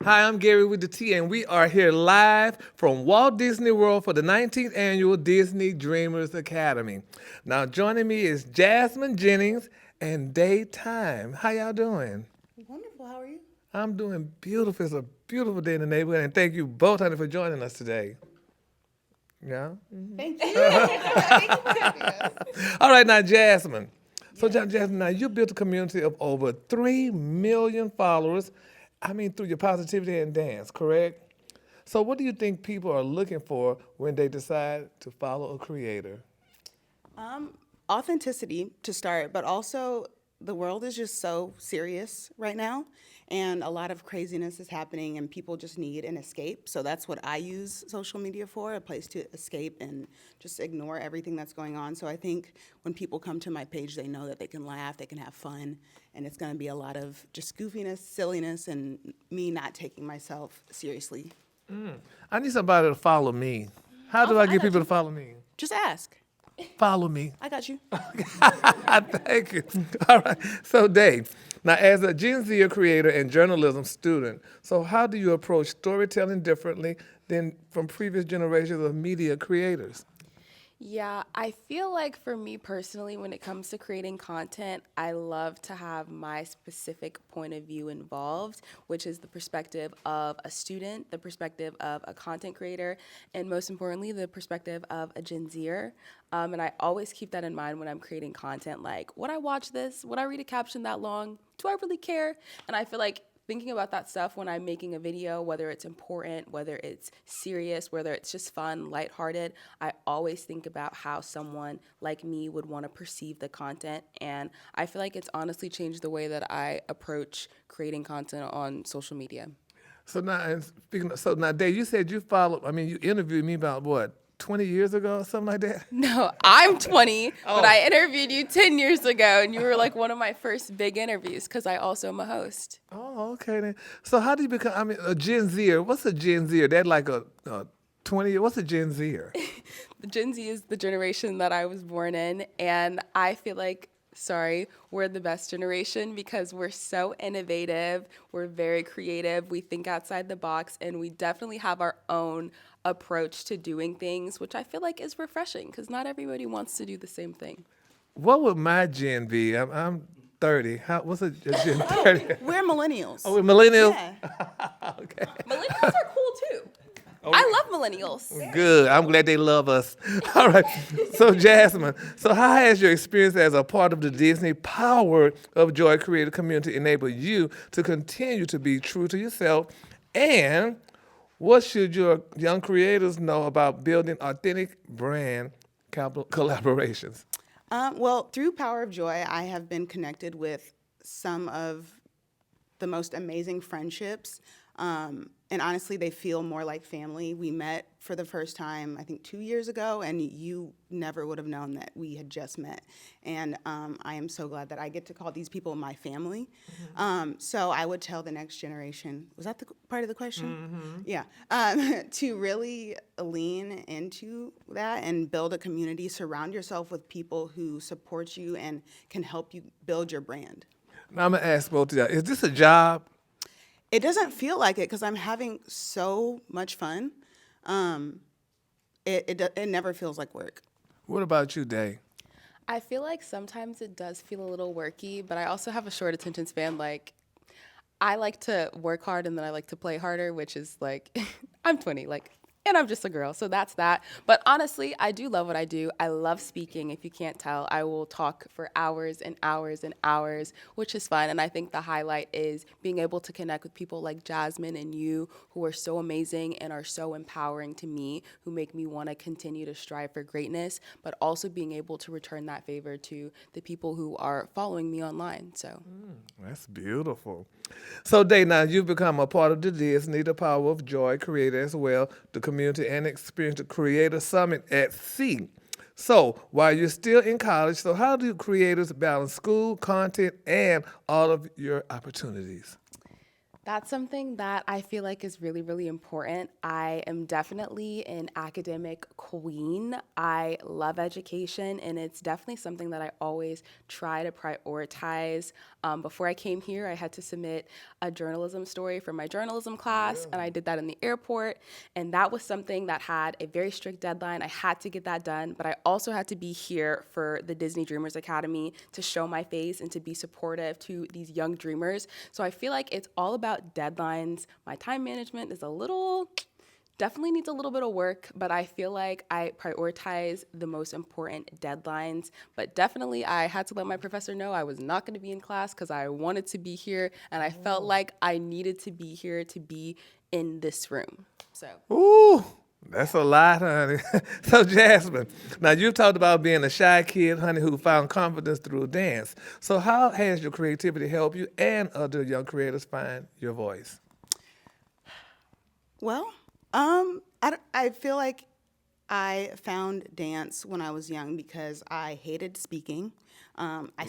Hi, I'm Gary with the T, and we are here live from Walt Disney World for the 19th annual Disney Dreamers Academy. Now, joining me is Jasmine Jennings and Daytime. How y'all doing? Wonderful. How are you? I'm doing beautiful. It's a beautiful day in the neighborhood, and thank you both, honey, for joining us today. Yeah. Thank you. Thank you for having us. All right, now, Jasmine. So, Yes. Jasmine, now you built a community of over 3 million followers. I mean, through your positivity and dance, correct? So, what do you think people are looking for when they decide to follow a creator? Um, Authenticity to start, but also the world is just so serious right now, and a lot of craziness is happening, and people just need an escape. So that's what I use social media for, a place to escape and just ignore everything that's going on. So I think when people come to my page, they know that they can laugh, they can have fun, and it's going to be a lot of just goofiness, silliness, and me not taking myself seriously. I need somebody to follow me. How do I I get got people you. to follow me? Just ask. Follow me. I got you. Thank you. All right. So, Dave, now as a Gen Z creator and journalism student, so how do you approach storytelling differently than from previous generations of media creators? Yeah, I feel like for me personally, when it comes to creating content, I love to have my specific point of view involved, which is the perspective of a student, the perspective of a content creator, and most importantly, the perspective of a Gen Zer. And I always keep that in mind when I'm creating content. Like, would I watch this? Would I read a caption that long? Do I really care? And I feel like thinking about that stuff when I'm making a video, whether it's important, whether it's serious, whether it's just fun, lighthearted, I always think about how someone like me would want to perceive the content. And I feel like it's honestly changed the way that I approach creating content on social media. So now, and speaking of, so now, Dave, you said you followed, I mean, you interviewed me about what, 20 years ago or something like that? No, I'm 20, but Oh. I interviewed you 10 years ago, and you were like one of my first big interviews because I also am a host. Oh, okay then. So how do you become, I mean, a Gen Zer? What's a Gen Zer? That like a 20 year, what's a Gen Zer? The Gen Z is the generation that I was born in, and I feel like, sorry, we're the best generation because we're so innovative, we're very creative, we think outside the box, and we definitely have our own approach to doing things, which I feel like is refreshing because not everybody wants to do the same thing. What would my Gen be? I'm 30. What's a Gen 30? We're millennials. Oh, we're millennials? Yeah. Okay. Millennials are cool too. I love millennials. Good. I'm glad they love us. All right. So, Jasmine, so how has your experience as a part of the Disney Power of Joy creative community enabled you to continue to be true to yourself? And what should your young creators know about building authentic brand collaborations? Well, through Power of Joy, I have been connected with some of the most amazing friendships. And honestly, they feel more like family. We met for the first time, I think, 2 years ago, and you never would have known that we had just met. And I am so glad that I get to call these people my family. So I would tell the next generation, was that the part of the question? Yeah. To really lean into that and build a community, surround yourself with people who support you and can help you build your brand. Now, I'm going to ask both of y'all, is this a job? It doesn't feel like it because I'm having so much fun. It never feels like work. What about you, Day? I feel like sometimes it does feel a little worky, but I also have a short attention span. Like, I like to work hard and then I like to play harder, which is like, I'm 20, like, and I'm just a girl, so that's that. But honestly, I do love what I do. I love speaking. If you can't tell, I will talk for hours and hours and hours, which is fun. And I think the highlight is being able to connect with people like Jasmine and you, who are so amazing and are so empowering to me, who make me want to continue to strive for greatness, but also being able to return that favor to the people who are following me online. So. That's beautiful. So, Day, now you've become a part of the Disney, the Power of Joy creator as well, the community and experience the Creator Summit at sea. So, while you're still in college, so how do creators balance school, content, and all of your opportunities? That's something that I feel like is really, really important. I am definitely an academic queen. I love education, and it's definitely something that I always try to prioritize. Before I came here, I had to submit a journalism story for my journalism class, and I did that in the airport. And that was something that had a very strict deadline. I had to get that done, but I also had to be here for the Disney Dreamers Academy to show my face and to be supportive to these young dreamers. So I feel like it's all about deadlines. My time management is definitely needs a little bit of work, but I feel like I prioritize the most important deadlines. But definitely I had to let my professor know I was not going to be in class because I wanted to be here, and I felt like I needed to be here to be in this room. So. Ooh, that's a lot, honey. So, Jasmine, now you've talked about being a shy kid, honey, who found confidence through dance. So how has your creativity helped you and other young creators find your voice? Well, I feel like I found dance when I was young because I hated speaking.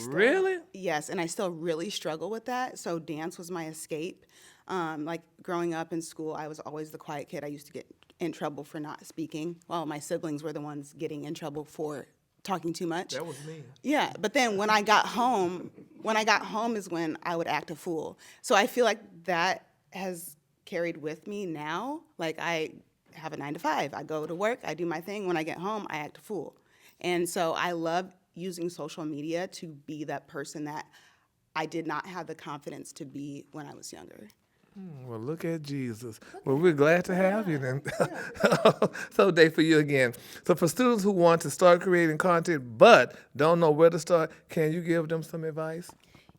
Really? Yes, and I still really struggle with that. So dance was my escape. Like growing up in school, I was always the quiet kid. I used to get in trouble for not speaking. Well, my siblings were the ones getting in trouble for talking too much. That was me. Yeah, but then when I got home is when I would act a fool. So I feel like that has carried with me now. Like I have a 9 to 5. I go to work, I do my thing. When I get home, I act a fool. And so I love using social media to be that person that I did not have the confidence to be when I was younger. Well, look at Jesus. Well, we're glad to have you then. So, Dave, for you again. So, for students who want to start creating content but don't know where to start, can you give them some advice?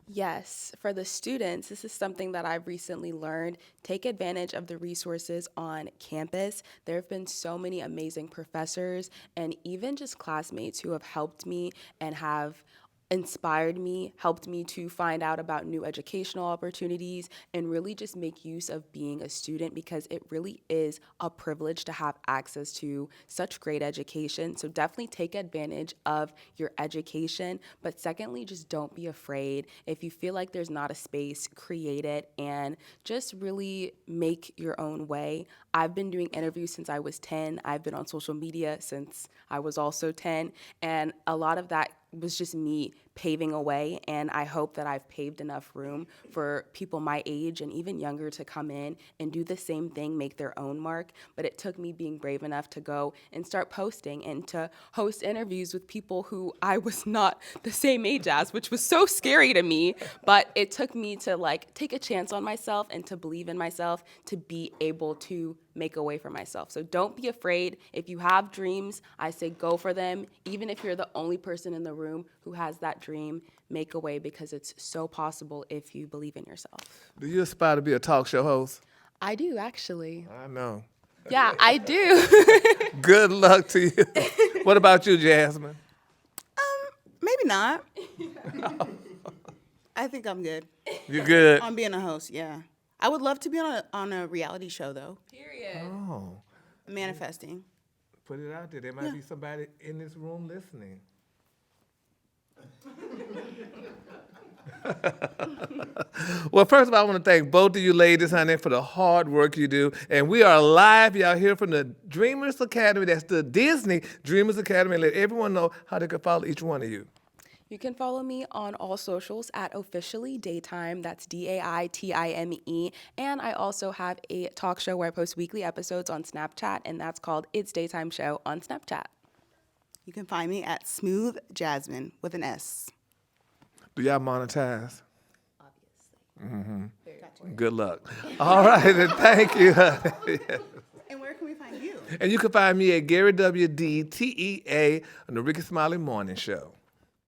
Yes, for the students, this is something that I've recently learned. Take advantage of the resources on campus. There have been so many amazing professors and even just classmates who have helped me and have inspired me, helped me to find out about new educational opportunities, and really just make use of being a student, because it really is a privilege to have access to such great education. So definitely take advantage of your education. But secondly, just don't be afraid. If you feel like there's not a space, create it and just really make your own way. I've been doing interviews since I was 10. I've been on social media since I was also 10. And a lot of that was just me paving a way, and I hope that I've paved enough room for people my age and even younger to come in and do the same thing, make their own mark. But it took me being brave enough to go and start posting and to host interviews with people who I was not the same age as, which was so scary to me. But it took me to take a chance on myself and to believe in myself to be able to make a way for myself. So don't be afraid. If you have dreams, I say go for them. Even if you're the only person in the room who has that dream, make a way, because it's so possible if you believe in yourself. Do you aspire to be a talk show host? I do, actually. I know. Yeah, I do. Good luck to you. What about you, Jasmine? Maybe not. I think I'm good You good? on being a host. Yeah, I would love to be on a reality show though. Period. Oh, Manifesting. put it out there. There might be somebody in this room listening. Well, first of all, I want to thank both of you ladies, honey, for the hard work you do. And we are live, y'all, here from the Dreamers Academy. That's the Disney Dreamers Academy. And let everyone know how they can follow each one of you. You can follow me on all socials at Officially Daytime. That's DAITIME. And I also have a talk show where I post weekly episodes on Snapchat, and that's called It's Daytime Show on Snapchat. You can find me at Smooth Jasmine with an S. Do y'all monetize? Obviously. Good luck. All right, and thank you, honey. And where can we find you? And you can find me at Gary W. D. TEA on the Rickey Smiley Morning Show.